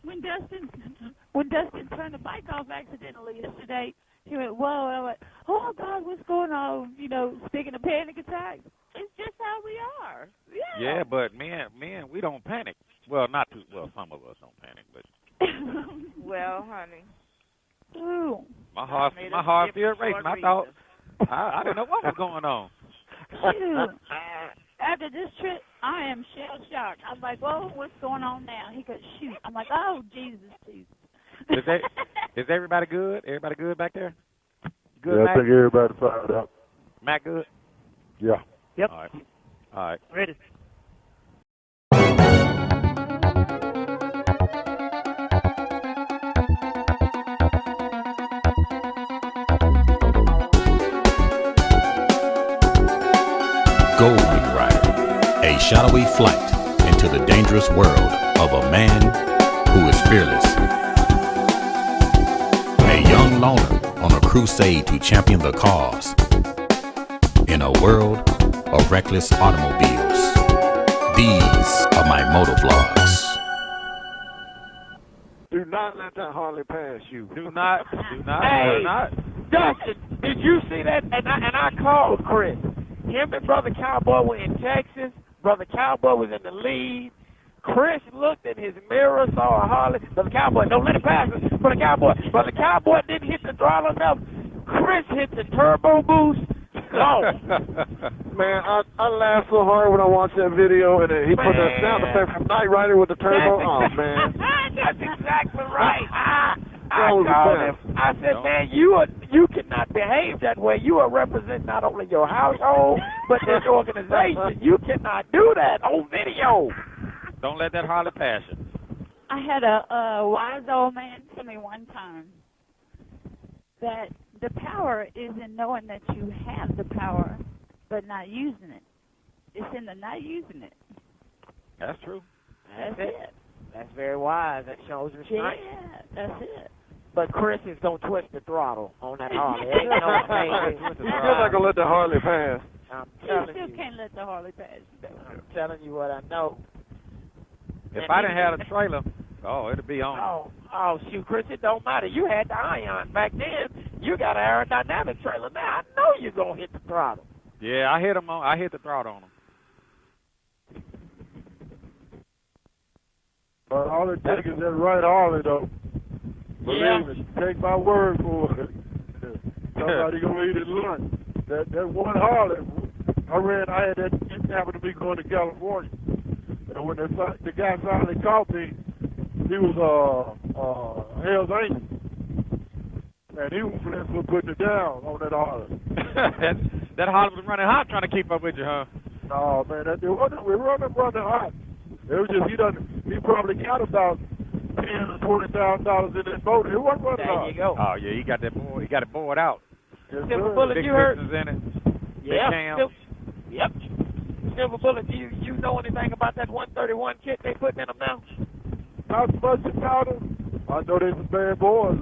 when Dustin turned the bike off accidentally yesterday, he went, whoa, and I went, oh, God, what's going on? You know, speaking of panic attacks, it's just how we are. Yeah. Yeah, but men, we don't panic. Well, some of us don't panic, but. Well, honey. Ooh. My heart feels racing. I thought, I didn't know what was going on. Shoot. After this trip, I am shell-shocked. I'm like, whoa, what's going on now? He goes, shoot. I'm like, oh, Jesus. Is everybody good? Everybody good back there? Good, yeah, Mac? I think everybody fired up. Mac good? Yeah. Yep. All right. Ready. Gold Rider, a shadowy flight into the dangerous world of a man who is fearless. A young loner on a crusade to champion the cause in a world of reckless automobiles. These are my motovlogs. Do not let that Harley pass you. Do not. Hey, Dustin, did you see that? And I called Chris. Him and Brother Cowboy were in Texas. Brother Cowboy was in the lead. Chris looked in his mirror, saw a Harley. Brother Cowboy, don't let it pass us. Brother Cowboy didn't hit the throttle enough. Chris hit the turbo boost. Oh. Man, I laughed so hard when I watched that video, and he put that sound effect from Knight Rider with the turbo. Oh, man. That's exactly right. I was called the him. I said, man, you cannot behave that way. You are representing not only your household, but this organization. You cannot do that on video. Don't let that Harley pass you. I had a wise old man tell me one time that the power is in knowing that you have the power, but not using it. It's in the not using it. That's true. That's it. That's very wise. That shows restraint. Yeah, that's it. But Chris is going to twist the throttle on that Harley. You're still not going to let the Harley pass. I'm You telling still you. can't let the Harley pass you. I'm telling you what I know. If I didn't have a trailer, it'd be on. Oh, shoot, Chris, it don't matter. You had the Ion back then. You got an aerodynamic trailer now. I know you're going to hit the throttle. Yeah, I hit the throttle on him. But all it takes is that right Harley, though. Believe me, take my word for it. Somebody gonna eat at lunch. That one Harley, I had that, it happened to me going to California. And when the guy finally caught me, he was Hell's Angel. And he was for putting it down on that Harley. that Harley was running hot trying to keep up with you, huh? No, man, we running hot. It was just, he probably got about $10,000 or $20,000 in that motor. It wasn't running hot. There you go. Oh, yeah, he got it bored out. Yes, Silver Bullet, Big you heard? pistons in it. Yeah. Yep. Silver Bullet, do you know anything about that 131 kit they putting in them now? Not much about them. I know there's some bad boys.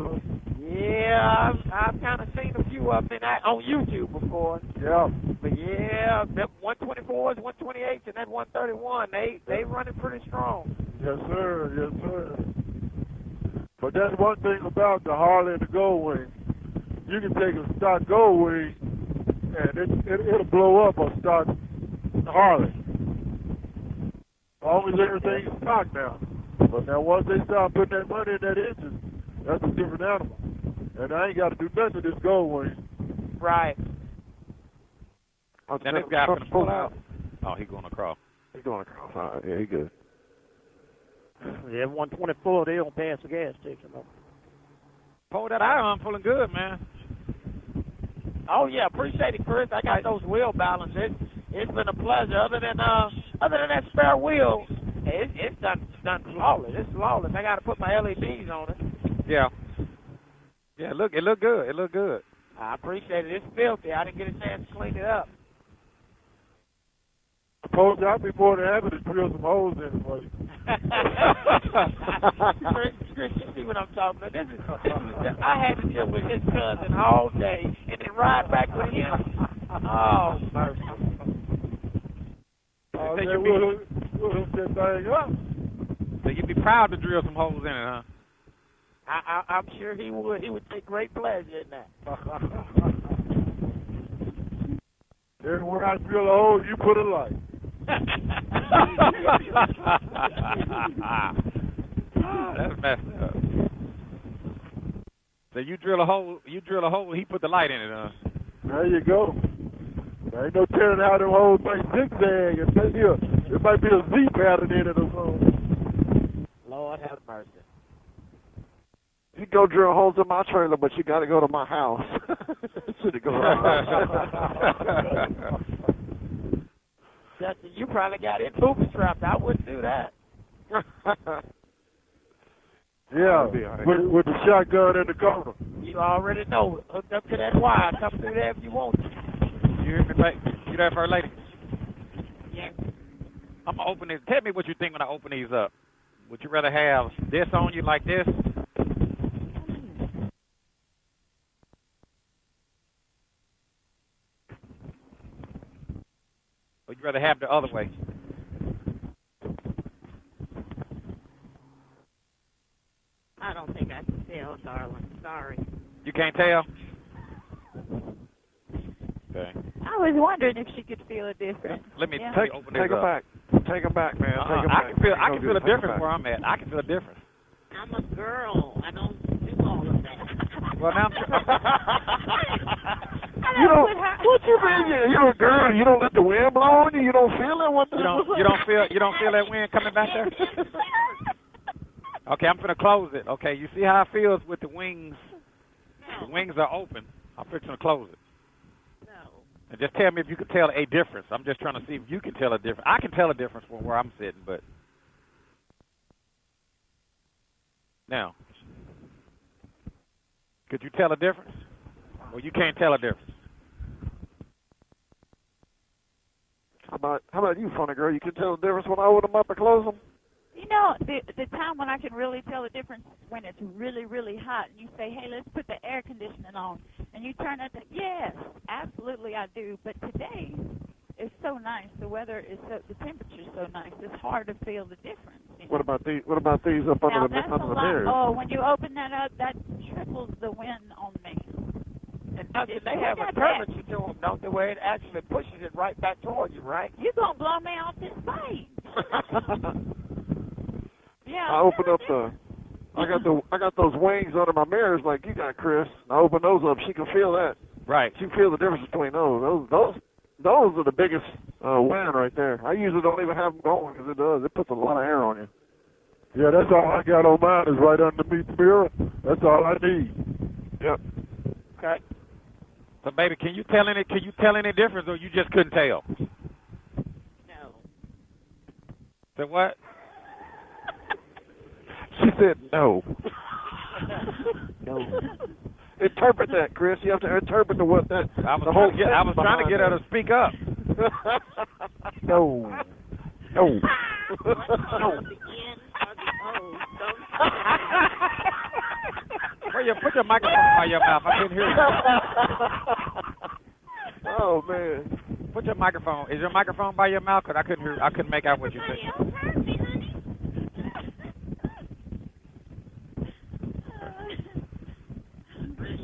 Yeah, I've kind of seen a few of them on YouTube before. Yeah. But yeah, them 124s, 128s, and that 131, they running pretty strong. Yes, sir. Yes, sir. But that's one thing about the Harley and the Gold Wing. You can take a stock Gold Wing, and it'll blow up a stock Harley. As long as everything is stock now. But now once they start putting that money in that engine, that's a different animal. And I ain't got to do nothing to this Gold Wing. Right. Now this guy finna pull out. Oh, he going across. He's going across. All right, yeah, he good. Yeah, 124, they don't pass the gas station. Pull that iron pulling good, man. Oh yeah, appreciate it, Chris. I got those wheel balances. It's been a pleasure. Other than that spare wheel, it's done flawless. It's flawless. I got to put my LEDs on it. Yeah. Yeah, it look good. It look good. I appreciate it. It's filthy. I didn't get a chance to clean it up. Suppose I'd be more than happy to drill some holes in it for you. Chris, you see what I'm talking about. This is I had to deal with his cousin all day and then ride back with him. Oh, mercy. We'll hook that thing up. So you'd be proud to drill some holes in it, huh? I'm sure he would. He would take great pleasure in that. Everywhere I drill a hole, you put a light. That's messed up. So you drill a hole, he put the light in it, huh? There you go. There ain't no telling how them holes might zigzag. It might be a Z pattern in it or something. Lord have mercy. You go drill holes in my trailer, but you got to go to my house. Should go Justin, you probably got it booby trapped. I wouldn't do that. Yeah, with the shotgun in the corner. You already know. Hooked up to that wire. Come through there if you want to. You hear me, babe? You there, first lady? Yes. I'm gonna open this. Tell me what you think when I open these up. Would you rather have this on you like this? Or you rather have the other way? I don't think I can tell, darling. Sorry. You can't tell? Okay. I was wondering if she could feel a difference. Let me Yeah. open this Take them up. back. Take them back, man. Take them I back. can feel a difference where I'm at. I can feel a difference. I'm a girl. I don't do all of that. Well, now You don't. What you mean? You're a girl. You don't let the wind blow on you. You don't feel it. What the? you don't feel that wind coming back there? Okay, I'm gonna close it. Okay, you see how it feels with the wings? The wings are open. I'm fixing to close it. No. And just tell me if you can tell a difference. I'm just trying to see if you can tell a difference. I can tell a difference from where I'm sitting, but now, could you tell a difference? Or you can't tell a difference? How about you, funny girl? You can tell the difference when I open them up and close them. You know, the time when I can really tell the difference when it's really, really hot and you say, hey, let's put the air conditioning on. And you turn out to, yes, absolutely I do. But today, it's so nice. The weather is so, the temperature's so nice. It's hard to feel the difference. You know? What about these? What about these up Now, under the that's a under the lot. mirrors? Oh, when you open that up, that triples the wind on me. And they have a curvature to them, don't they, where it actually pushes it right back toward you, right? You're going to blow me off this bike. Yeah. I open up the. I got those wings under my mirrors like you got, Chris. I open those up. She can feel that. Right. She can feel the difference between those. Those are the biggest wind right there. I usually don't even have them going because it does. It puts a lot of air on you. Yeah, that's all I got on mine is right underneath the mirror. That's all I need. Yep. Okay. So, baby, can you tell any difference, or you just couldn't tell? No. So what? She said no. No. Interpret that, Chris. You have to interpret what that. I was trying to get her to speak up. No. No. No. Put your microphone by your mouth. I couldn't hear you. Oh man. Put your microphone. Is your microphone by your mouth? Cause I couldn't hear. I couldn't make out what you said.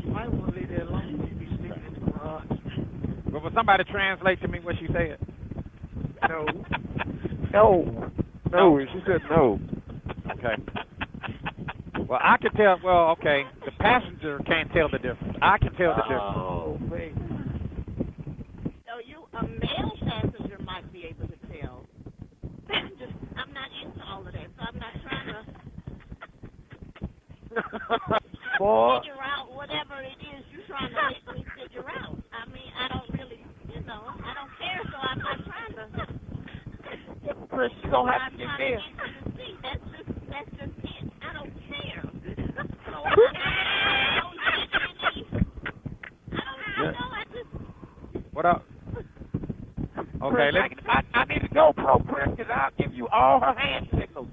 You might want to leave that alone. You be sleeping in the garage. But will somebody translate to me what she said? No. No. No. She said no. Okay. Well, I can tell. Well, okay. The passenger can't tell the difference. I can tell the difference. Oh, baby. So a male passenger might be able to tell. I'm not into all of that, so I'm not trying to figure out whatever it is you're trying to make me figure out. I mean, I don't really, I don't care, so I'm not trying to. Chris, you don't have to get there. That's just it. I don't care. So What up? Okay, Chris, I need a GoPro, Chris, because I'll give you all her hand signals.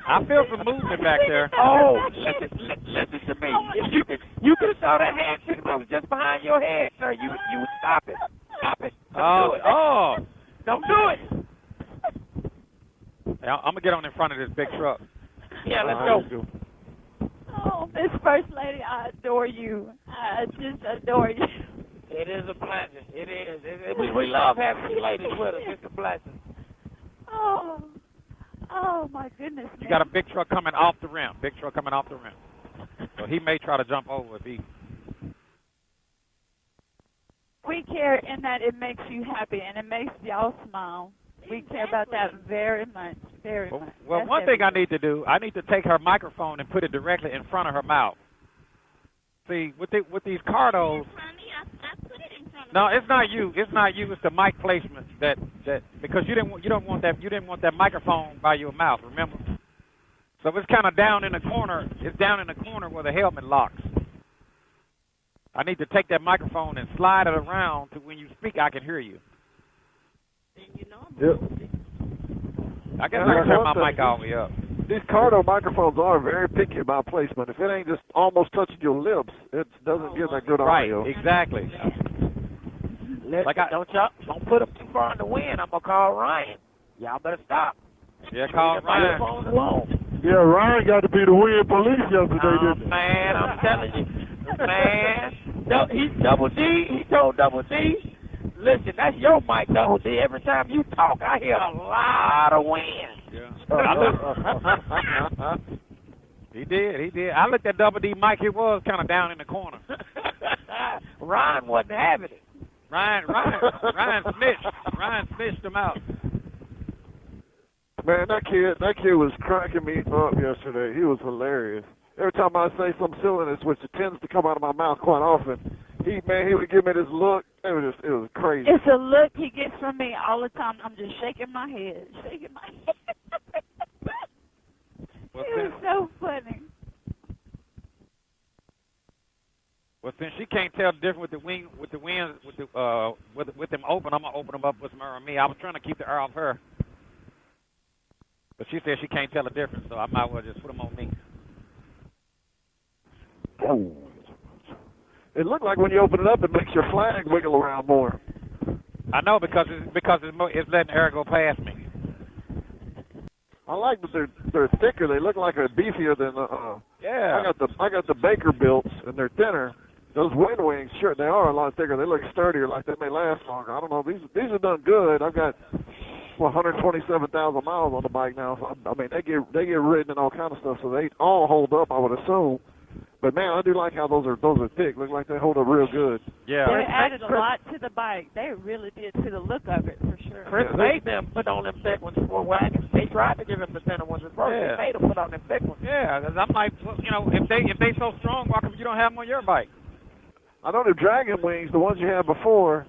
I feel some movement back there. Oh, listen to me. If you could have saw that hand signal just behind your head, sir, you would stop it. Stop it. Don't do it. Don't do it. I'm gonna get on in front of this big truck. Yeah, let's go. Oh, Miss First Lady, I adore you. I just adore you. It is a blessing. It is. We love having you ladies with us. It's a blessing. Oh my goodness. You got a big truck coming off the rim. Big truck coming off the rim. So he may try to jump over if he. We care in that it makes you happy and it makes y'all smile. We care about that very much, very much. Well, one thing I need to do, I need to take her microphone and put it directly in front of her mouth. See, with these cardos. I put it in front of No, it's not you. It's not you. It's the mic placement that because you didn't want that microphone by your mouth. Remember? So it's kind of down in the corner. It's down in the corner where the helmet locks. I need to take that microphone and slide it around to when you speak, I can hear you. Yep. I guess I can turn my mic all the way up. These Cardo microphones are very picky about placement. If it ain't just almost touching your lips, it doesn't give that good audio. Right, exactly. Don't put them too far in the wind. I'm gonna call Ryan. Y'all better stop. Yeah, call Ryan. Microphones alone. Yeah, Ryan got to be the wind police yesterday, didn't he? Man, I'm telling you, man. He's Double D. He told Double D. Listen, that's your mic, Double D. Every time you talk, I hear a lot of wind. Yeah. He did. I looked at Double D mic. It was kind of down in the corner. Ryan wasn't having it. Ryan snitched. Ryan snitched him out. Man, that kid was cracking me up yesterday. He was hilarious. Every time I say some silliness, which tends to come out of my mouth quite often, he would give me this look. It was crazy. It's a look he gets from me all the time. I'm just shaking my head. It was so funny. Well, since she can't tell the difference with them open, I'm gonna open them up with some air on me. I was trying to keep the air off her, but she said she can't tell the difference, so I might as well just put them on me. Oh. It looked like when you open it up, it makes your flag wiggle around more. I know because it's letting air go past me. I like that they're thicker. They look like they're beefier than yeah. I got the Baker builts and they're thinner. Those wind wings, sure, they are a lot thicker. They look sturdier, like they may last longer. I don't know. These are done good. I've got 127,000 miles on the bike now. So I mean, they get ridden and all kind of stuff, so they all hold up, I would assume. But man, I do like how those are thick. Look like they hold up real good. Yeah. They added a lot to the bike. They really did to the look of it, for sure. Chris made them put on them thick ones for wagons. They tried to give him the thinner ones at first. Yeah. They made them put on them thick ones. Yeah, because I'm like, well, if they so strong, why come you don't have them on your bike? I know the Dragon Wings, the ones you had before.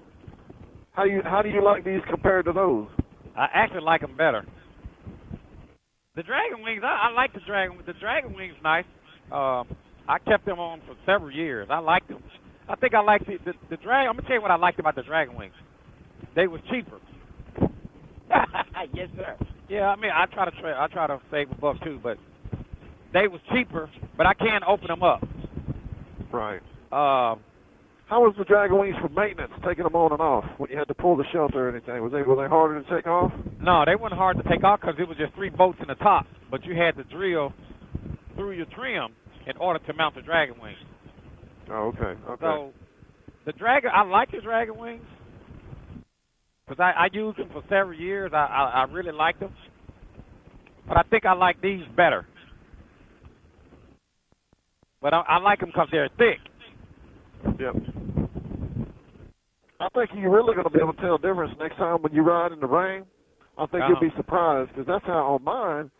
How do you like these compared to those? I actually like them better. The Dragon Wings, I like the Dragon. The Dragon Wings nice. I kept them on for several years. I liked them. I think I liked the Dragon. I'm gonna tell you what I liked about the Dragon Wings. They was cheaper. Yes, sir. Yeah, I mean I try to save a buck too, but they was cheaper. But I can't open them up. Right. How was the Dragon Wings for maintenance, taking them on and off when you had to pull the shelter or anything? Were they harder to take off? No, they weren't hard to take off because it was just 3 bolts in the top, but you had to drill through your trim in order to mount the Dragon Wings. Oh, okay. So I like the Dragon Wings because I used them for several years. I really liked them, but I think I like these better. But I like them because they're thick. Yep. I think you're really going to be able to tell the difference next time when you ride in the rain. I think you'll be surprised because that's how on mine,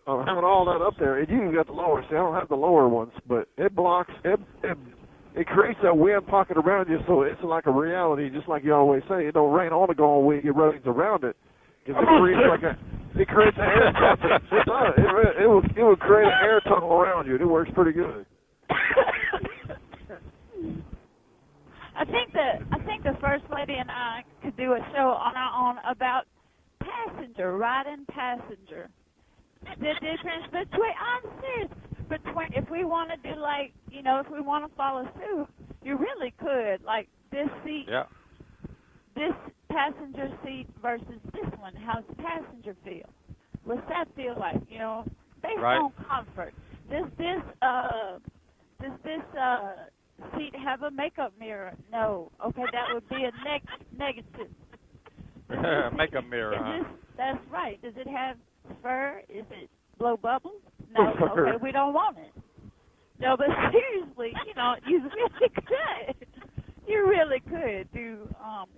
having all that up there, and you got the lower. See, I don't have the lower ones, but it blocks, it creates that wind pocket around you, so it's like a reality, just like you always say. It don't rain on the going wing, it rains around it. It creates an air tunnel. It does. It will create an air tunnel around you. It works pretty good. I think the First Lady and I could do a show on our own about riding passenger. The difference between, I'm serious, if we want to do if we want to follow suit, you really could. Like this seat, this passenger seat versus this one, how's the passenger feel? What's that feel like? You know, based Right. on comfort. Does this seat have a makeup mirror? No. Okay, that would be a negative. Makeup mirror, huh? That's right. Does it have fur? Is it blow bubbles? No. Okay, we don't want it. No, but seriously, you know, you really could. You really could do,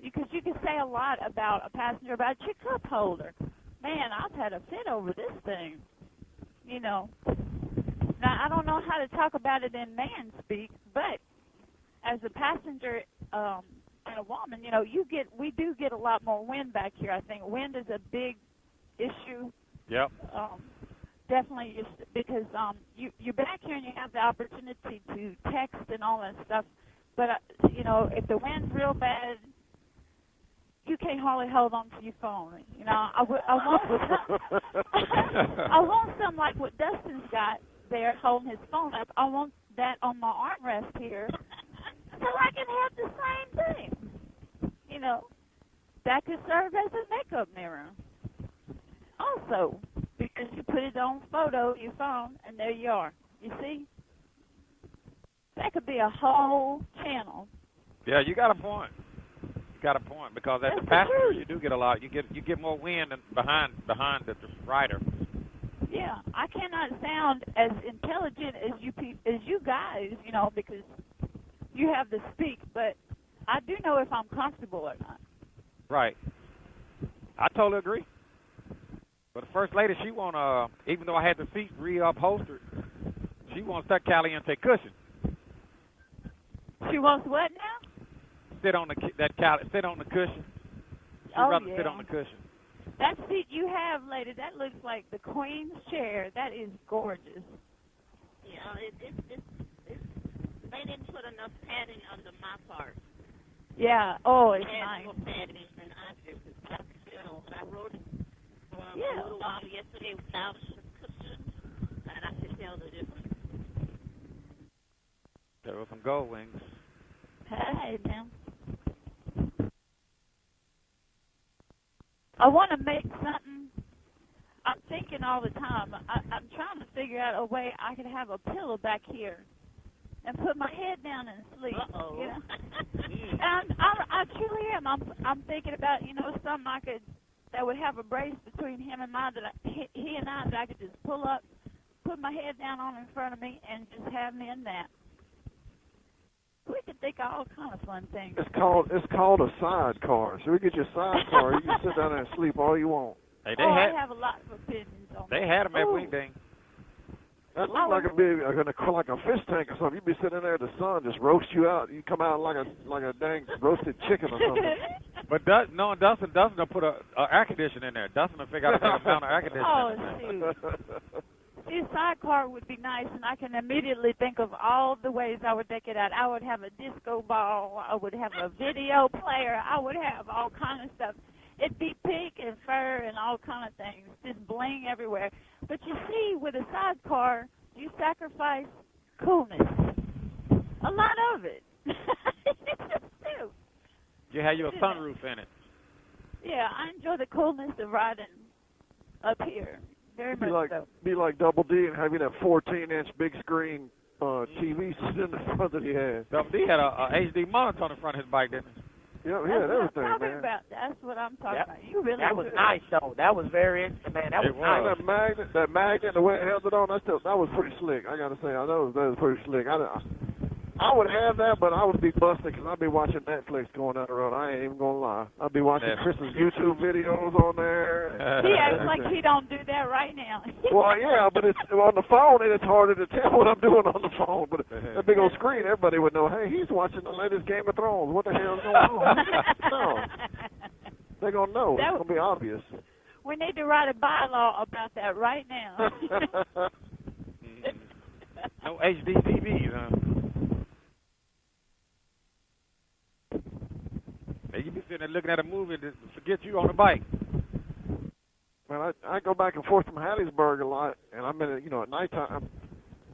because you can say a lot about a passenger, about your cup holder. Man, I've had a fit over this thing. You know. Now, I don't know how to talk about it in man speak, but as a passenger and a woman, you know, we do get a lot more wind back here. I think wind is a big issue. Yep. Definitely, because you're back here and you have the opportunity to text and all that stuff. But you know, if the wind's real bad, you can't hardly hold on to your phone. You know, I want something like what Dustin's got there holding his phone up. I want that on my armrest here, so I can have the same thing. You know, that could serve as a makeup mirror. Also, because you put it on photo, your phone, and there you are. You see? That could be a whole channel. Yeah, you got a point. You got a point, because as a passenger, you do get a lot. You get more wind behind the rider. Yeah, I cannot sound as intelligent as you guys, you know, because you have to speak. But I do know if I'm comfortable or not. Right. I totally agree. But the first lady, she want even though I had the seat reupholstered, she wants that Caliente cushion. She wants what now? Sit on the cushion. She'd rather sit on the cushion. That seat you have, lady, that looks like the Queen's chair. That is gorgeous. Yeah, they didn't put enough padding under my part. Yeah. Oh, it's They nice. had more padding than I did. I rode it a little while yesterday without a cushion, and I could tell the difference. There were some gold wings. Hey, now. I want to make something. I'm thinking all the time. I'm trying to figure out a way I could have a pillow back here and put my head down and sleep. Uh-oh. You know? And I truly am. I'm thinking about, you know, something that would have a brace between him and I, he and I, that I could just pull up, put my head down on in front of me, and just have me in that. We could think of all kind of fun things. It's called a sidecar. So we get your sidecar. You can sit down there and sleep all you want. Hey, I have a lot of opinions on that. They had them at Wingding. That looked like like a fish tank or something. You'd be sitting there, the sun just roast you out. You come out like a dang roasted chicken or something. But Dustin will put a air conditioner in there. Dustin will figure out a amount of air conditioner. Oh, shoot. See, a sidecar would be nice, and I can immediately think of all the ways I would deck it out. I would have a disco ball. I would have a video player. I would have all kind of stuff. It'd be pink and fur and all kind of things, just bling everywhere. But you see, with a sidecar, you sacrifice coolness. A lot of it. You just do. You have your sunroof in it. Yeah, I enjoy the coolness of riding up here. Very much so. Be like Double D and having that 14-inch big screen TV sitting in the front that he had. Double D had a HD monitor on the front of his bike, didn't he? Yeah, he had everything, man. That's what I'm talking about. You really that was nice, though. That was very interesting, man. That was nice. That magnet, the way it held it on, that was pretty slick. I gotta say, that was pretty slick. I would have that, but I would be busted because I'd be watching Netflix going down the road. I ain't even gonna lie. I'd be watching Chris's YouTube videos on there. He acts like he don't do that right now. Well, yeah, but it's on the phone, and it's harder to tell what I'm doing on the phone. But that big old screen, everybody would know. Hey, he's watching the latest Game of Thrones. What the hell is going on? No, they're gonna know. It's gonna be obvious. We need to write a bylaw about that right now. No HD TVs, huh? Hey, you be sitting there looking at a movie to forget you on the bike. Man, I go back and forth from Hattiesburg a lot, and I'm in at nighttime.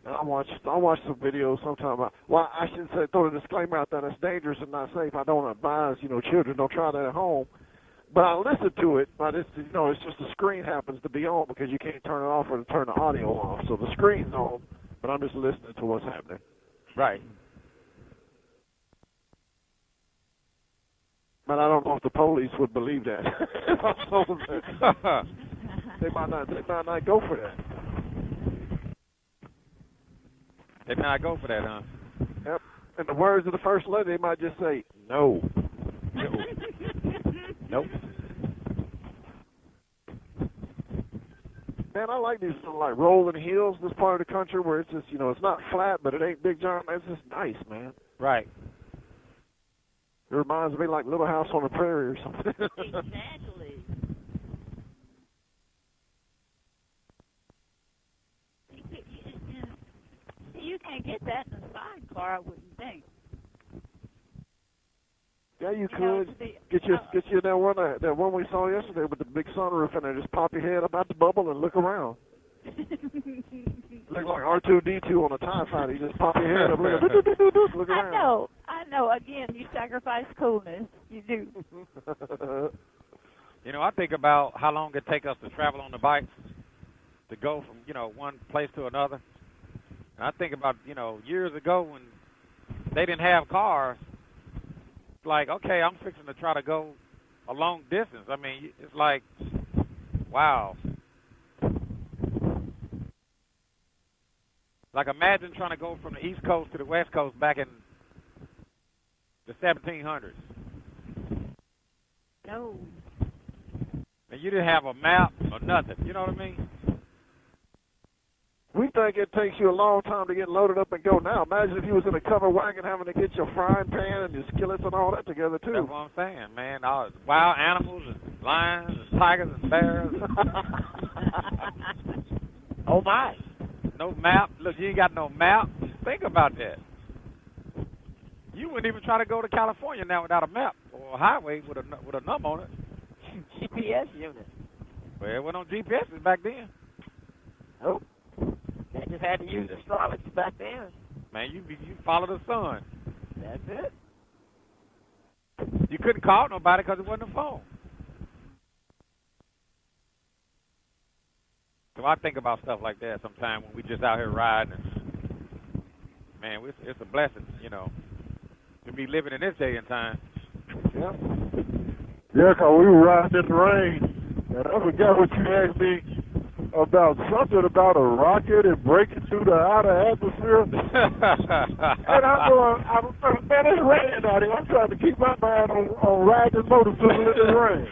And I watch some videos sometime. Well, I should say, throw a disclaimer out that it's dangerous and not safe. I don't advise, children don't try that at home. But I listen to it, but it's it's just the screen happens to be on because you can't turn it off or turn the audio off. So the screen's on, but I'm just listening to what's happening. Right. But I don't know if the police would believe that. If I told them that. They might not go for that. They might not go for that, huh? Yep. And the words of the first lady, they might just say, no. Nope. Man, I like these little, like, rolling hills, this part of the country where it's just, it's not flat, but it ain't big giant. It's just nice, man. Right. It reminds me like Little House on the Prairie or something. Exactly. You can't get that in a sidecar, I wouldn't think. Yeah, you could. Get you that one we saw yesterday with the big sunroof in there. Just pop your head up out the bubble and look around. Look like R2-D2 on a TIE fighter. You just pop your head up, look around. I know. Again, you sacrifice coolness. You do. I think about how long it take us to travel on the bikes to go from, one place to another. And I think about, years ago when they didn't have cars, like, okay, I'm fixing to try to go a long distance. I mean, it's like, wow. Like, imagine trying to go from the East Coast to the West Coast back in the 1700s. No. And you didn't have a map or nothing. You know what I mean? We think it takes you a long time to get loaded up and go now. Imagine if you was in a covered wagon having to get your frying pan and your skillets and all that together, too. That's what I'm saying, man. All wild animals and lions and tigers and bears. Oh, my. No map. Look, you ain't got no map. Think about that. You wouldn't even try to go to California now without a map or a highway with a number on it. GPS unit. Well, it wasn't on GPSs back then. Nope. They just had to use astrology back then. Man, you follow the sun. That's it. You couldn't call nobody because it wasn't a phone. So I think about stuff like that sometimes when we just out here riding. And, man, it's a blessing, to be living in this day and time. Yeah. Yeah, 'cause we were riding in the rain, and I forgot what you asked me about something about a rocket and breaking through the outer atmosphere. And I'm going, man, it's raining out here. I'm trying to keep my mind on riding this motorcycle in the rain.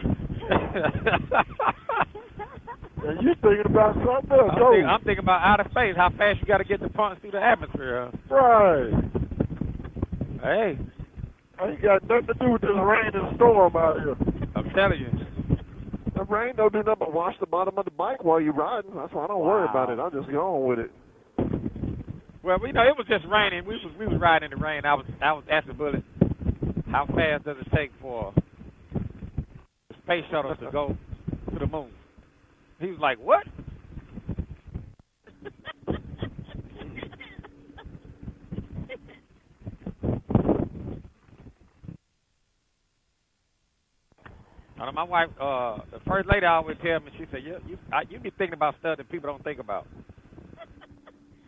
And you thinking about something else? I'm thinking about outer space, how fast you got to get to punch through the atmosphere. Right. Hey. I ain't got nothing to do with this rain and storm out here. I'm telling you. The rain don't do nothing but wash the bottom of the bike while you're riding. That's why I don't worry about it. I'll just go on with it. Well, it was just raining. We was riding in the rain. I was asking Bullet, how fast does it take for the space shuttle to go to the moon? He was like, what? My wife, the first lady always tell me, she said, you be thinking about stuff that people don't think about.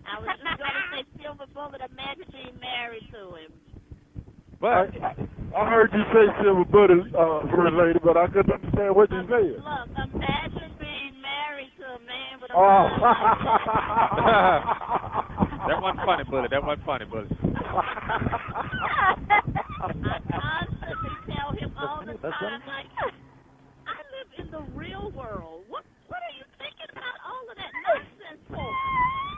I was just going to say Silver Bullet, imagine being married to him. But I heard you say Silver Bullet, first lady, but I couldn't understand what you said. Look, imagine being married to a man with a Oh. That wasn't funny, Bullet. That wasn't funny, Bullet. I constantly tell him all the time, like, I live in the real world. What are you thinking about all of that nonsense for?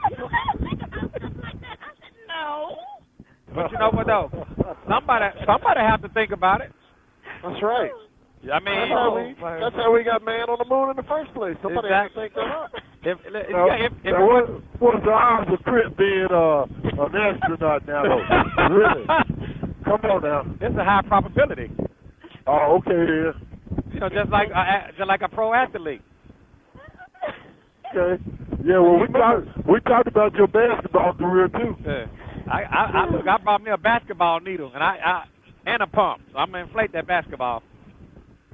You don't have to think about stuff like that. I said, no. But you know what, though? Somebody have to think about it. That's right. I mean, that's how we got man on the moon in the first place. Somebody had to think that up. What's the odds of Chris being an astronaut now, though? Really? Come on now. It's a high probability. Oh, okay then. Just like a pro athlete. Okay. Yeah, well, we talked about your basketball career too. Yeah. I brought me a basketball needle and a pump. So I'm gonna inflate that basketball.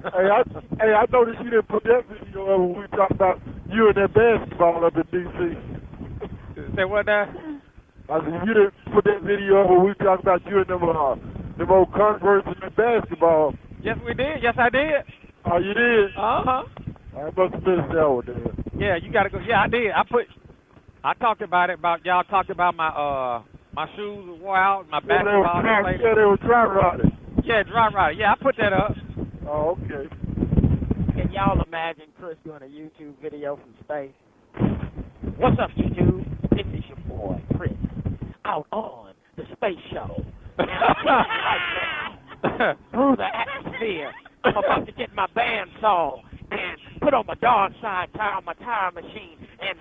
I noticed you didn't put that video up when we talked about you and that basketball up in D.C. Say what now? I said, you didn't put that video up when we talked about you and them old Converse and the basketball. Yes, we did. Yes, I did. Oh, you did? Uh-huh. I must have missed that one then. Yeah, you got to go. Yeah, I did. I talked about it. Y'all talked about my shoes were wore out, my basketball. Yeah, they were dry rotted. Yeah, dry rotted. Yeah, I put that up. Oh, okay. Can y'all imagine Chris doing a YouTube video from space? What's up, YouTube? This is your boy, Chris, out on the space shuttle. And I'm right now through the atmosphere. I'm about to get my bandsaw and put on my dark side tire on my tire machine. And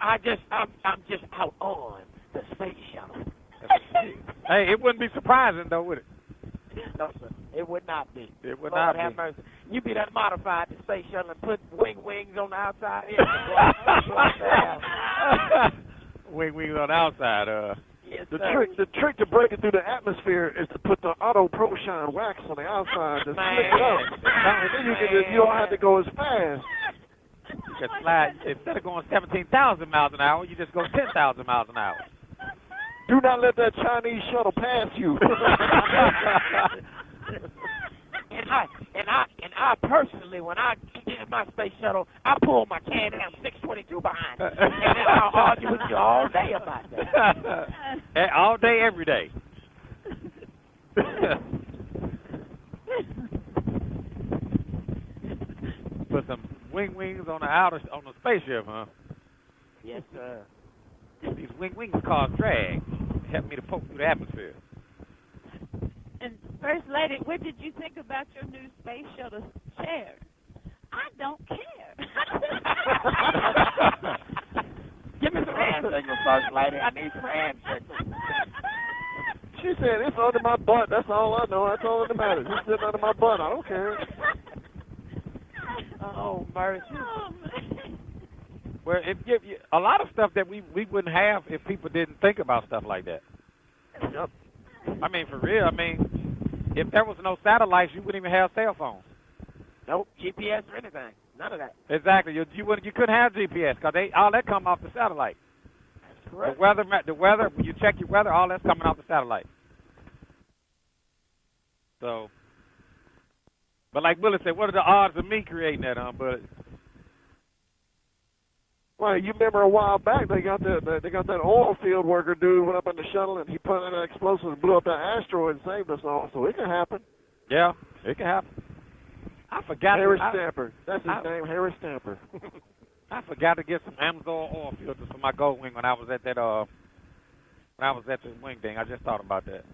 I'm just out on the space shuttle. Hey, it wouldn't be surprising, though, would it? No, sir. It would not be. It would Lord not have be. mercy. You be done modified the space shuttle and put wings on the outside. Wings on the outside. Yes, The sir. trick to breaking through the atmosphere is to put the Auto Pro Shine wax on the outside to slick it up. And then you don't have to go as fast. You can slide. Instead of going 17,000 miles an hour, you just go 10,000 miles an hour. Do not let that Chinese shuttle pass you. And I personally, when I get in my space shuttle, I pull my Can-Am 622 behind it. And then I'll argue with you all day about that. All day, every day. Put some wings on the spaceship, huh? Yes, sir. These wings cause drag. Help me to poke through the atmosphere. And First Lady, what did you think about your new space shuttle chair? I don't care. Give me some hand signals, First Lady. I need some hand signals. She said, it's under my butt. That's all I know. That's all that matters. It's sitting under my butt. I don't care. Oh, mercy. Well, it give you a lot of stuff that we wouldn't have if people didn't think about stuff like that. Yep. I mean, for real. I mean, if there was no satellites, you wouldn't even have cell phones. Nope, GPS or anything. None of that. Exactly. You couldn't have GPS because all that come off the satellite. That's correct. The weather. When you check your weather, all that's coming off the satellite. So, but like Willie said, what are the odds of me creating that, Bullet? Well, you remember a while back they got that oil field worker dude went up in the shuttle and he put in an explosive and blew up that asteroid and saved us all. So it can happen. Yeah, it can happen. I forgot. Harry Stamper. That's his name, Harry Stamper. I forgot to get some Amazon oil filters for my Gold Wing when I was at that the wing thing. I just thought about that.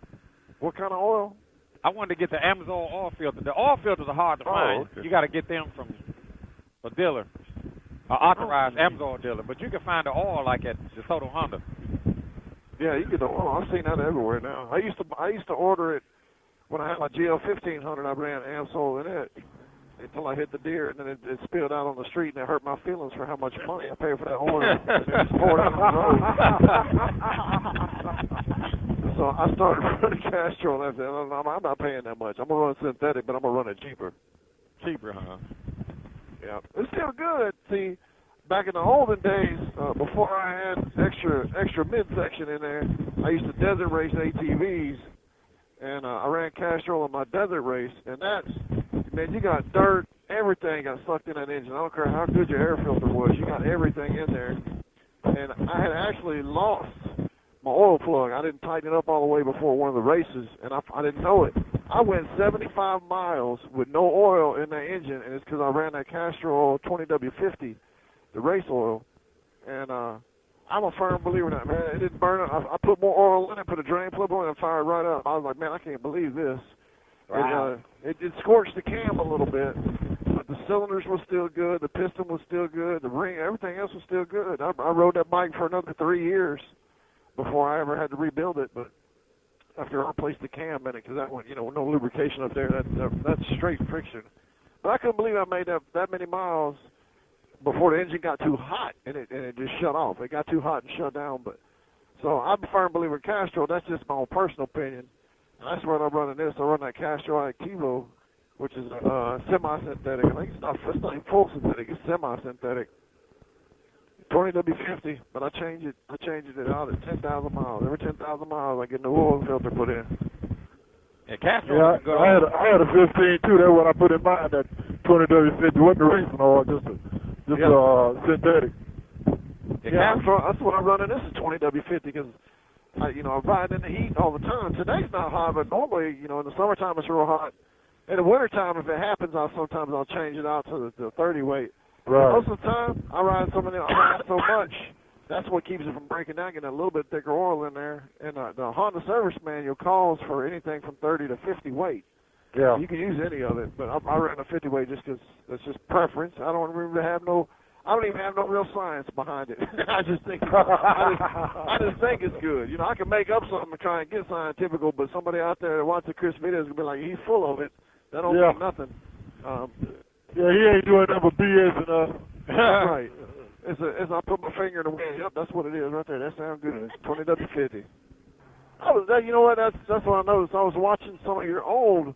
What kind of oil? I wanted to get the Amazon oil filter. The oil filters are hard to find. Okay. You got to get them from a dealer, an authorized Amazon dealer. But you can find the oil like at the Soto Honda. Yeah, you get the oil. I've seen that everywhere now. I used to order it when I had my GL 1500. I ran Amsol in it until I hit the deer, and then it spilled out on the street, and it hurt my feelings for how much money I paid for that oil. And it just poured out on the road. So I started running Castrol, and I said, I'm not paying that much. I'm going to run synthetic, but I'm going to run it cheaper. Cheaper, huh? Yeah. It's still good. See, back in the olden days, before I had extra midsection in there, I used to desert race ATVs, and I ran Castrol on my desert race, and that's, man, you got dirt, everything got sucked in that engine. I don't care how good your air filter was, you got everything in there. And I had actually lost my oil plug. I didn't tighten it up all the way before one of the races, and I didn't know it. I went 75 miles with no oil in that engine, and it's because I ran that Castrol 20W50, the race oil. And I'm a firm believer in that, man. It didn't burn up. I put more oil in it, put a drain plug on it, and fired right up. I was like, man, I can't believe this. Wow. It scorched the cam a little bit, but the cylinders were still good, the piston was still good, the ring, everything else was still good. I rode that bike for another 3 years before I ever had to rebuild it, but after I replaced the cam in it, because that one, no lubrication up there, that's straight friction. But I couldn't believe I made that many miles before the engine got too hot, and it just shut off. It got too hot and shut down. But so I'm a firm believer in Castrol. That's just my own personal opinion. And that's what I'm running this. I run that Castrol Activo which is semi-synthetic. I think it's not even full synthetic. It's semi-synthetic. 20W50, but I changed it out at 10,000 miles. Every 10,000 miles, I get a new oil filter put in. Yeah, Castro. Yeah, I had a 15 too. That's what I put in mine. That 20W50 wasn't the racing oil, just synthetic. Yeah, that's what I'm running. This is 20W50 because I ride in the heat all the time. Today's not hot, but normally, in the summertime it's real hot. In the wintertime, if it happens, sometimes I'll change it out to the 30 weight. Right. Most of the time, I ride so much. That's what keeps it from breaking down, getting a little bit thicker oil in there. And the Honda service manual calls for anything from 30 to 50 weight. Yeah. You can use any of it, but I ran a 50 weight just because that's just preference. I don't even have no real science behind it. I just think it's good. I can make up something and try and get scientifical, but somebody out there that watches Chris videos will be like, he's full of it. That don't mean nothing. Yeah, he ain't doing nothing but BS and Right. As I put my finger in the wind. Yep, that's what it is right there. That sounds good. 20W50. You know what? That's what I noticed. I was watching some of your old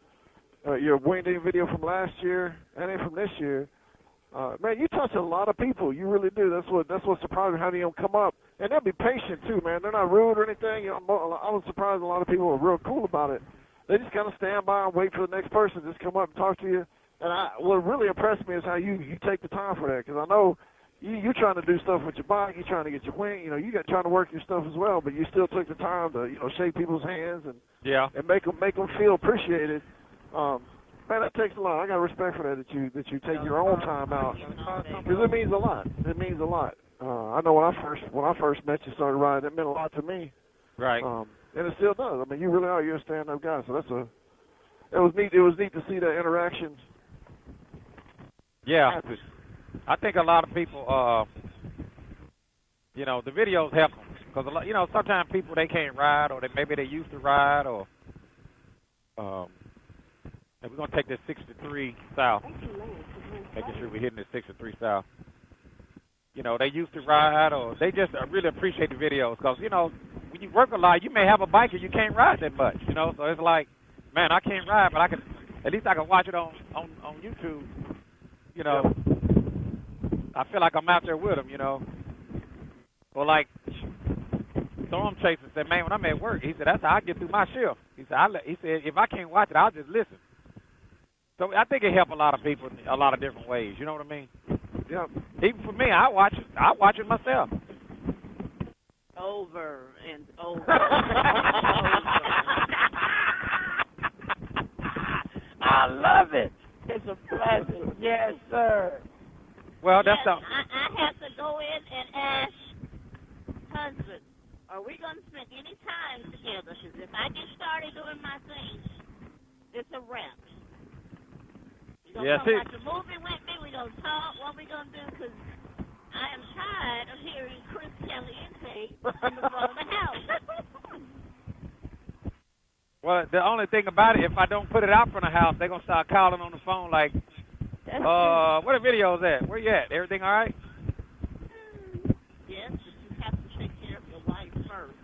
your Wayne Dean video from last year and then from this year. Man, you touch a lot of people. You really do. That's what surprised me. How do you come up? And they'll be patient too, man. They're not rude or anything. I was surprised a lot of people were real cool about it. They just kind of stand by and wait for the next person to just come up and talk to you. And what really impressed me is how you take the time for that, because I know you're trying to do stuff with your bike, you're trying to get your wing, you got trying to work your stuff as well, but you still took the time to shake people's hands and make them feel appreciated. Man, that takes a lot. I got respect for that you take your own time out, because it means a lot. It means a lot. I know when I first met you, started riding, it meant a lot to me. Right. And it still does. I mean, you really are. You're a stand-up guy, so it was neat. It was neat to see that interaction. Yeah, I think a lot of people, the videos help them because sometimes people they can't ride or maybe they used to ride or, and we're gonna take this 63 south, making sure we're hitting this 63 south. They used to ride or they just really appreciate the videos because when you work a lot, you may have a bike and you can't ride that much, So it's like, man, I can't ride, but at least I can watch it on YouTube. I feel like I'm out there with them, Or like Storm Chaser said, man, when I'm at work, he said, that's how I get through my shift. He said, if I can't watch it, I'll just listen. So I think it helps a lot of people in a lot of different ways. You know what I mean? Yeah. Even for me, I watch it myself. Over and over. I love it. It's a blessing. Yes, sir. Well, that's I have to go in and ask husband, are we going to spend any time together? Because if I get started doing my thing, it's a wrap. We're going to watch a movie with me. We're going to talk what we're going to do because I am tired of hearing Chris Caliente in the front of the house. Well, the only thing about it, if I don't put it out from the house, they're going to start calling on the phone like, where the videos at? Where you at? Everything all right? Yes, but you have to take care of your wife first.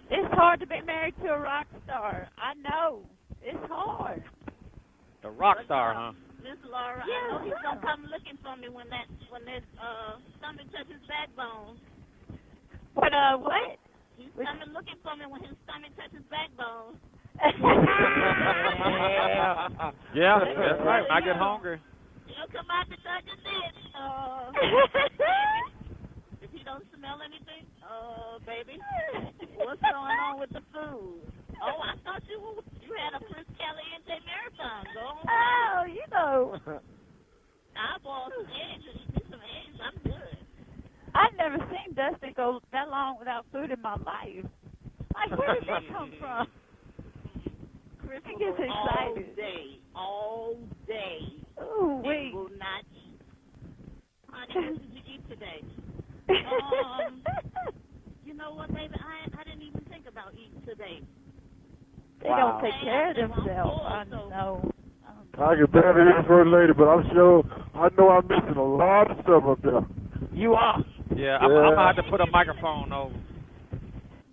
It's hard to be married to a rock star. I know. It's hard. The rock star, huh? Miss Laura, Yeah, I know he's going to come looking for me when that stomach touches backbone. What? He's coming looking for me when his stomach touches backbone. Yeah, that's right. When I get hungry. He'll come out to touch his dick. If he don't smell anything, baby, what's going on with the food? Oh, I thought you had a Chris Caliente marathon. Go on. Oh, I bought some eggs and eat some eggs. I'm good. I've never seen Dustin go that long without food in my life. Like, where did that come from? Chris He will gets go excited. all day. Ooh, And wait. will not eat. Honey, what did you eat today? You know what, baby? I didn't even think about eating today. They don't take care of themselves. I know. I can barely hear First Lady, but I know I'm missing a lot of stuff up there. You are. Yeah, I'm going to have to put a microphone over.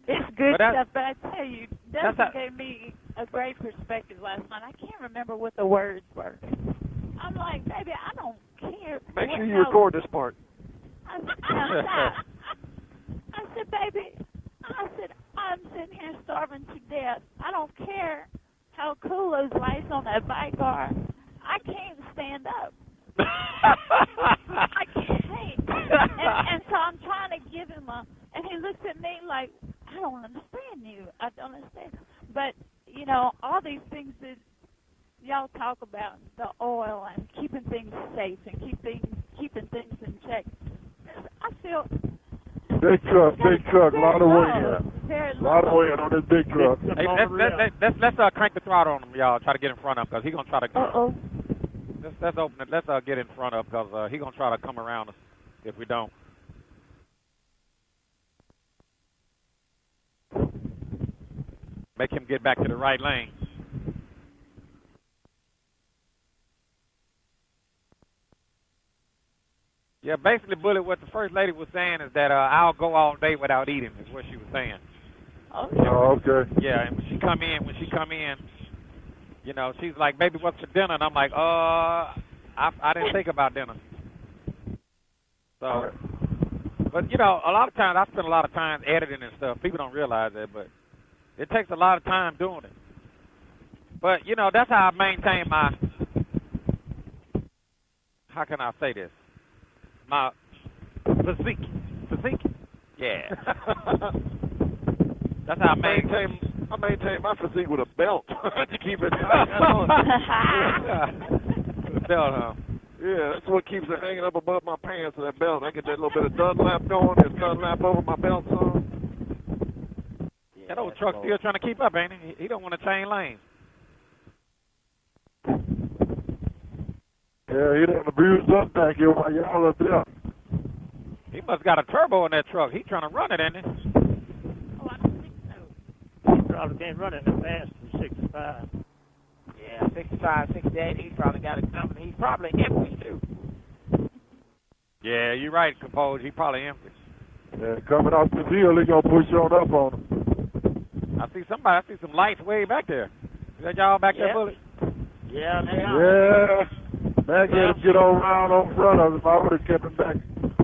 It's good But stuff, but I tell you, Dustin gave me a great perspective last night. I can't remember what the words were. I'm like, baby, I don't care. Make sure you record this part. I said, baby, I'm sitting here starving to death. I don't care how cool those lights on that bike are. I can't stand up. I can't. And so I'm trying to give him and he looks at me like, I don't understand you. I don't understand. But, you know, all these things that y'all talk about, the oil and keeping things safe and keeping things in check, I feel... Big truck, a lot of weight. A lot of weight on this big truck. Hey, let's crank the throttle on him, y'all. Try to get in front of him because he's gonna try to. Let's open it. Let's get in front of because he's gonna try to come around us if we don't. Make him get back to the right lane. Yeah, basically, Bullet, what the First Lady was saying is that I'll go all day without eating, is what she was saying. Oh, okay. Yeah, and when she come in, you know, she's like, baby, what's for dinner? And I'm like, I didn't think about dinner. So, but, you know, a lot of times, I spend a lot of time editing and stuff. People don't realize that, but it takes a lot of time doing it. But, you know, that's how I maintain my, how can I say this? My physique. Yeah. That's how I maintain my physique with a belt to keep it. The belt, huh? Yeah, that's what keeps it hanging up above my pants. That belt. I get that little bit of Dunlap going. There's Dunlap over my belt, so. Yeah, that old truck's still trying to keep up, ain't he? He don't want to change lanes. Yeah, he done abused up back here while y'all up there. He must got a turbo in that truck. He trying to run it, ain't he? Oh, I don't think so. He probably can't run it that fast for 65. Yeah, 65, 68, he probably got it coming. He's probably empty, too. Yeah, you're right, Compose. He probably empty. Yeah, coming off the field, he gonna push on up on him. I see some lights way back there. Is that y'all back there, Bullet? Yeah, Yeah. Back here to get on around on front of him. I would have kept him back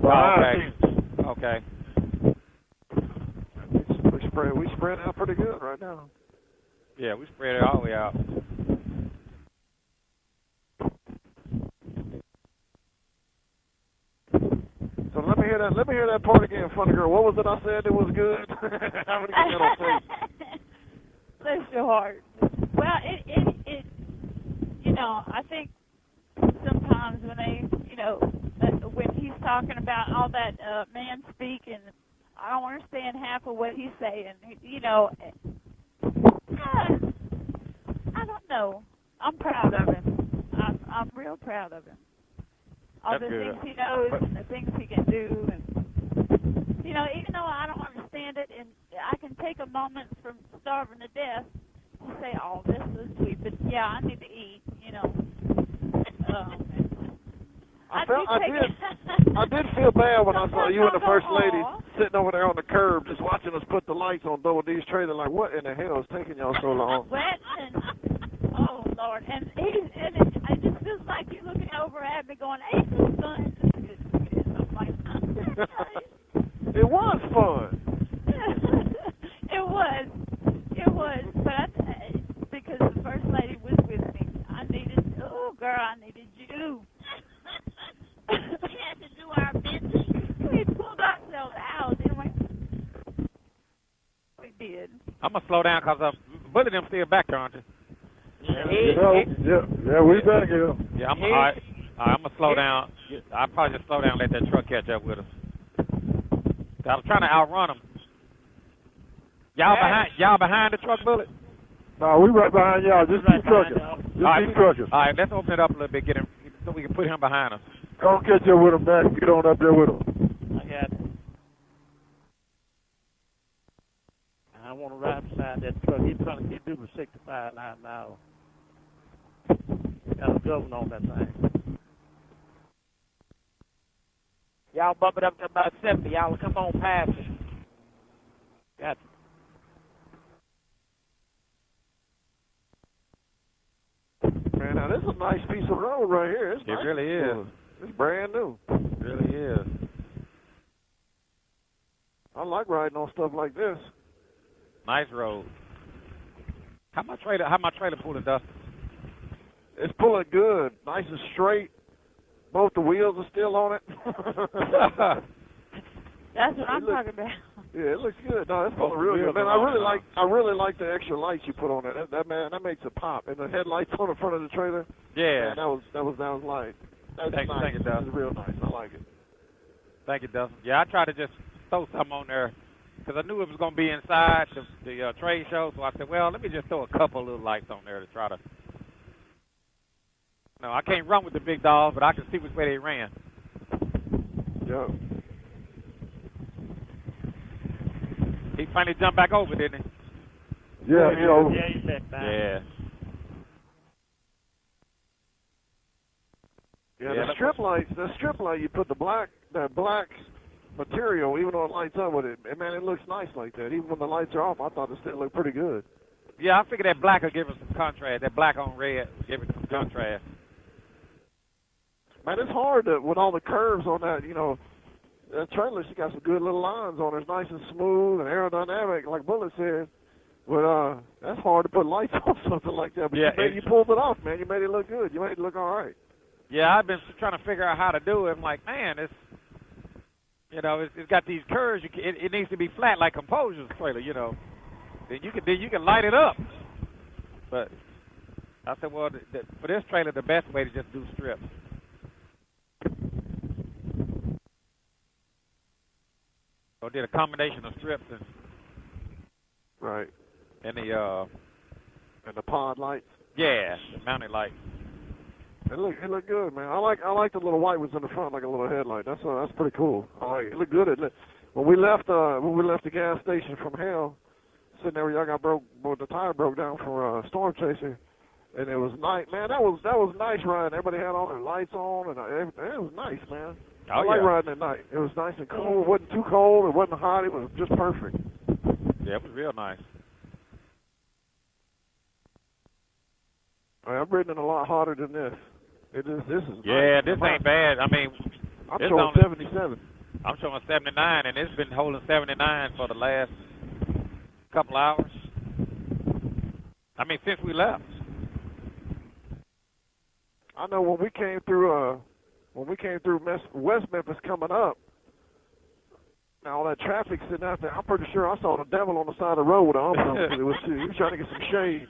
behind. Okay. We spread out pretty good right now. Yeah, we spread it all the way out. So let me hear that part again, funny girl. What was it I said that was good? How many get that on tape? Bless your heart. Well, it you know, I think sometimes when they, you know, when he's talking about all that man speak and I don't understand half of what he's saying, you know, I don't know. I'm proud of him. I'm real proud of him. All the things he knows and the things he can do. And, you know, even though I don't understand it, and I can take a moment from starving to death to say, oh, this is sweet, but yeah, I need to eat, you know. I did feel bad when I saw you and the First Lady sitting over there on the curb just watching us put the lights on Double D's trailer. Like, what in the hell is taking y'all so long? Wet and, oh, Lord. And it just feels like you're looking over at me going, hey, son. It was fun. It was. But because the First Lady was with me, I needed you. We had to do our business. We pulled ourselves out, didn't we? We did. I'm going to slow down because Bullet them still back there, aren't you? Yeah, we back here. Yeah, all right, I'm going to slow down. I'll probably just slow down and let that truck catch up with us. I was trying to outrun them. Y'all behind the truck, Bullet? No, we right behind y'all. Just keep trucking. Keep trucking. All right, let's open it up a little bit, get him, so we can put him behind us. Go catch up with him, Mac. Get on up there with him. I got it. I want to ride beside that truck. He's trying to get due for 65 miles an hour. Got a governor on that thing. Y'all bump it up to about 70. Y'all come on past it. Got nice piece of road right here. It's It nice. really is. It's brand new. It really is. I like riding on stuff like this. Nice road. How my trailer pulling, Dustin? It's pulling good, nice and straight. Both the wheels are still on it. That's what I'm talking about. Yeah, it looks good. No, it's pulling real good. Man, I really like the extra lights you put on it. That makes it pop. And the headlights on the front of the trailer. Yeah. Man, that was light. That's Thank nice. you, Dustin. It's real nice. I like it. Thank you, Dustin. Yeah, I tried to just throw something on there because I knew it was going to be inside the trade show. So I said, well, let me just throw a couple of little lights on there to try to. No, I can't run with the big dogs, but I can see which way they ran. Yeah. He finally jumped back over, didn't he? Yeah, you know. Yeah, he's back. Yeah. Yeah, Yeah, the strip light, you put that black material, even though it lights up with it, and man, it looks nice like that. Even when the lights are off, I thought it still looked pretty good. Yeah, I figured that black will give us some contrast. That black on red will give it some contrast. Man, it's hard with all the curves on that, that trailer, she got some good little lines on it. It's nice and smooth and aerodynamic, like Bullet said. But that's hard to put lights on something like that. But Yeah, you pulled it off, man. You made it look good. You made it look all right. Yeah, I've been trying to figure out how to do it. I'm like, man, it's got these curves. It needs to be flat like Composure's trailer, Then you can light it up. But I said, well, for this trailer, the best way to just do strips. So I did a combination of strips and Right. And the pod lights. Yeah, the mounted lights. It looked good, man. I like the little white ones in the front, like a little headlight. That's pretty cool. I like it. It looked good. When we left the gas station from hell, sitting there, y'all the tire broke down from storm chasing, and it was night, man. That was nice riding. Everybody had all their lights on, and it was nice, man. I like riding at night. It was nice and cool. It wasn't too cold. It wasn't hot. It was just perfect. Yeah, it was real nice. I've ridden it a lot hotter than this. This is yeah, nice. this ain't bad. I mean, I'm showing 77. I'm showing 79, and it's been holding 79 for the last couple hours. I mean, since we left. I know when we came through West Memphis coming up, now all that traffic sitting out there, I'm pretty sure I saw the devil on the side of the road with an umbrella. He was trying to get some shade.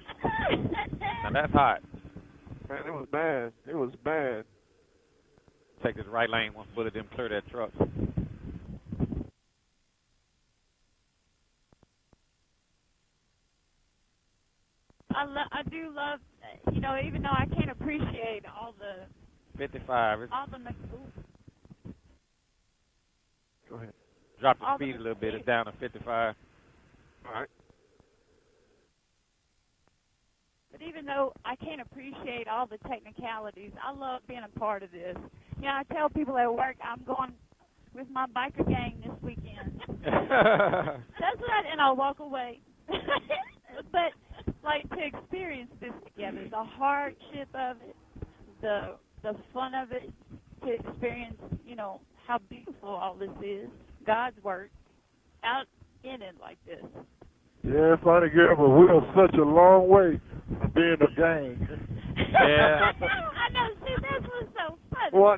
Now that's hot. Man, it was bad. It was bad. Take this right lane, one foot of them, clear that truck. I do love, even though I can't appreciate all the 55. Go ahead. Drop the speed a little bit. It's down to 55. All right. But even though I can't appreciate all the technicalities, I love being a part of this. I tell people at work I'm going with my biker gang this weekend. That's right, and I'll walk away. But, to experience this together, the hardship of it, the fun of it, to experience, how beautiful all this is, God's work, out in it like this. Yeah, funny girl, but we're such a long way from being a gang. Yeah. I know, see, that's what's so funny. Well,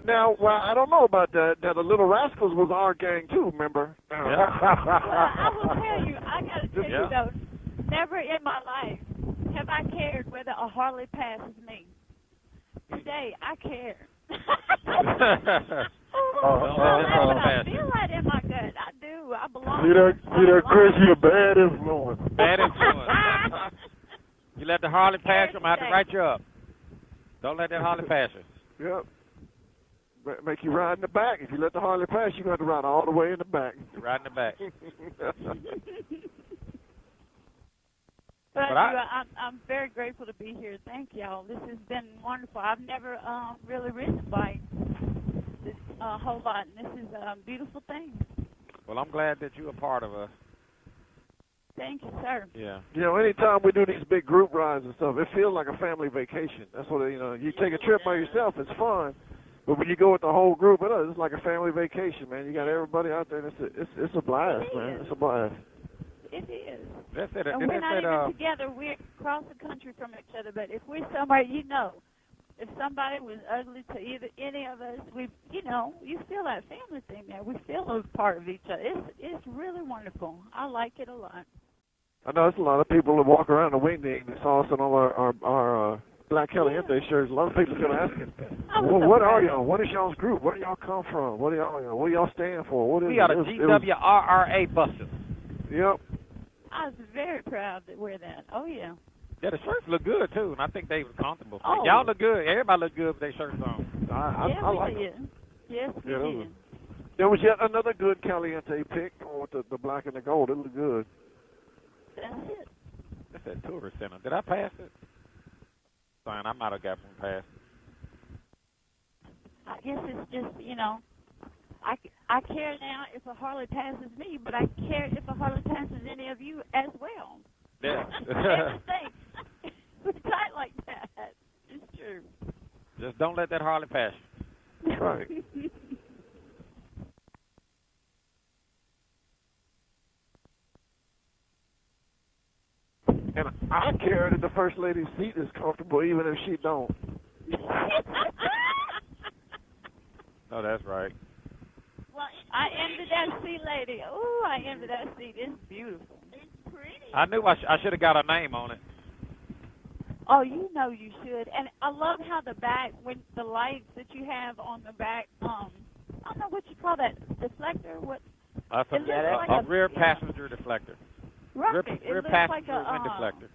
I don't know about that. Now, the Little Rascals was our gang, too, remember? Yeah. Well, I will tell you, I got to tell you, though, never in my life have I cared whether a Harley passes me. Today, I care. I feel that in my gut. I do. I belong. See that, Chris? You're a bad influence. Bad influence. You let the Harley pass you, I'm going to have to write you up. Don't let that Harley pass you. Yep. Make you ride in the back. If you let the Harley pass, you're going to have to ride all the way in the back. You ride in the back. But I'm very grateful to be here. Thank y'all. This has been wonderful. I've never really ridden a bike a whole lot, and this is a beautiful thing. Well, I'm glad that you're a part of us. Thank you, sir. Yeah. You know, anytime we do these big group rides and stuff, it feels like a family vacation. That's what you take a trip by yourself, it's fun. But when you go with the whole group, it's like a family vacation, man. You got everybody out there, and it's a blast, man. It's a blast. It is. That's it. And we're not even together. We're across the country from each other. But if we're somewhere, if somebody was ugly to either any of us, you feel that family thing there. We feel a part of each other. It's really wonderful. I like it a lot. I know there's a lot of people that walk around the wingding that saw us on all our Black Caliente shirts. A lot of people are asking, what are y'all? What is y'all's group? Where do y'all come from? What do y'all stand for? What is we are the GWRRA buses. Yep. I was very proud to wear that. Oh, yeah. Yeah, the shirts look good, too, and I think they were comfortable. Oh. Y'all look good. Everybody look good with their shirts on. I like them. Yes, we did. There was yet another good Caliente pick with the black and the gold. It looked good. That's it. That's that tourist center. Did I pass it? Fine, I might have got one past. I guess it's just, I care now if a Harley passes me, but I care if a Harley passes any of you as well. Yeah. We're tight like that. It's true. Just don't let that Harley pass you. Right. And I care that the First Lady's seat is comfortable even if she don't. Oh, that's right. Well, I envy that seat, lady. Oh, I envy that seat. It's beautiful. It's pretty. I knew I should have got a name on it. Oh, you should. And I love how the back, with the lights that you have on the back, I don't know what you call that, deflector? What? That's a rear passenger deflector. Right. Rear passenger wind deflector.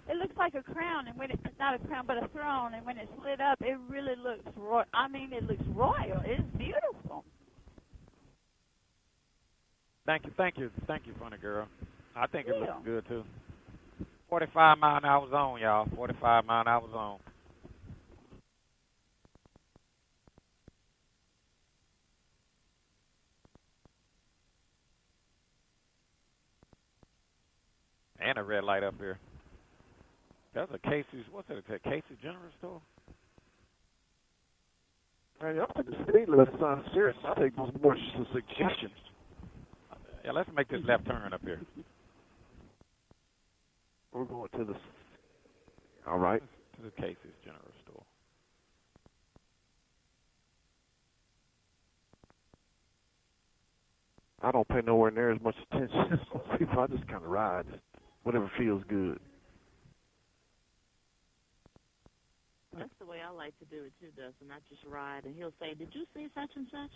It looks like a crown, and when it's not a crown but a throne, and when it's lit up, it really looks royal. I mean, it looks royal. It's beautiful. Thank you, funny girl. I think it looks good too. 45 mile an hour zone, y'all. 45 mile an hour zone. And a red light up here. That's a Casey's, what's it, a Casey's General Store? Man, y'all take the speed limit sign serious. I take those more just as suggestions. Yeah, let's make this left turn up here. We're going to the... All right. To the Casey's General Store. I don't pay nowhere near as much attention as people. I just kind of ride. Whatever feels good. That's the way I like to do it, too, Dustin. I just ride, and he'll say, did you see such and such?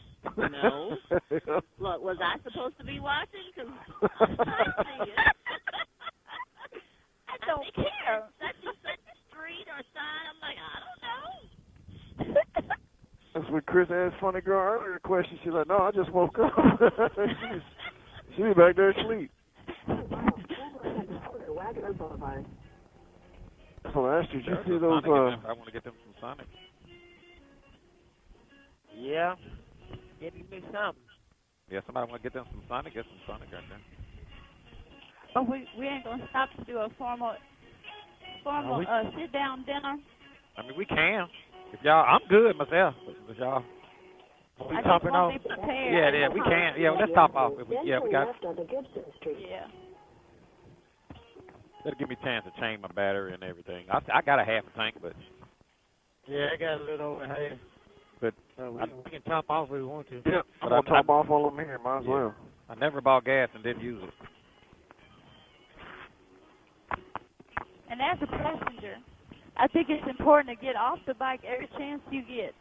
No. Look, was I supposed to be watching? Because I see it. I don't care. Such and such a street or sign. I'm like, I don't know. That's when Chris asked Funny Girl earlier a question. She's like, no, I just woke up. she be back there asleep. So I asked you, did you see those? I want to get them some Sonic. Yeah. Give me something. Yeah, somebody want to get them some Sonic. Get some Sonic right there. But we ain't gonna stop to do a formal sit down dinner. I mean, we can. If y'all, I'm good myself. But y'all, we topping off. Yeah, we can. Yeah, let's top off. We got. Yeah. That'll give me a chance to change my battery and everything. I got a half a tank, but. Yeah, I got a little over half. But we can top off if we want to. Yeah, I'm gonna top off all of them here. Might as well. I never bought gas and didn't use it. And as a passenger, I think it's important to get off the bike every chance you get.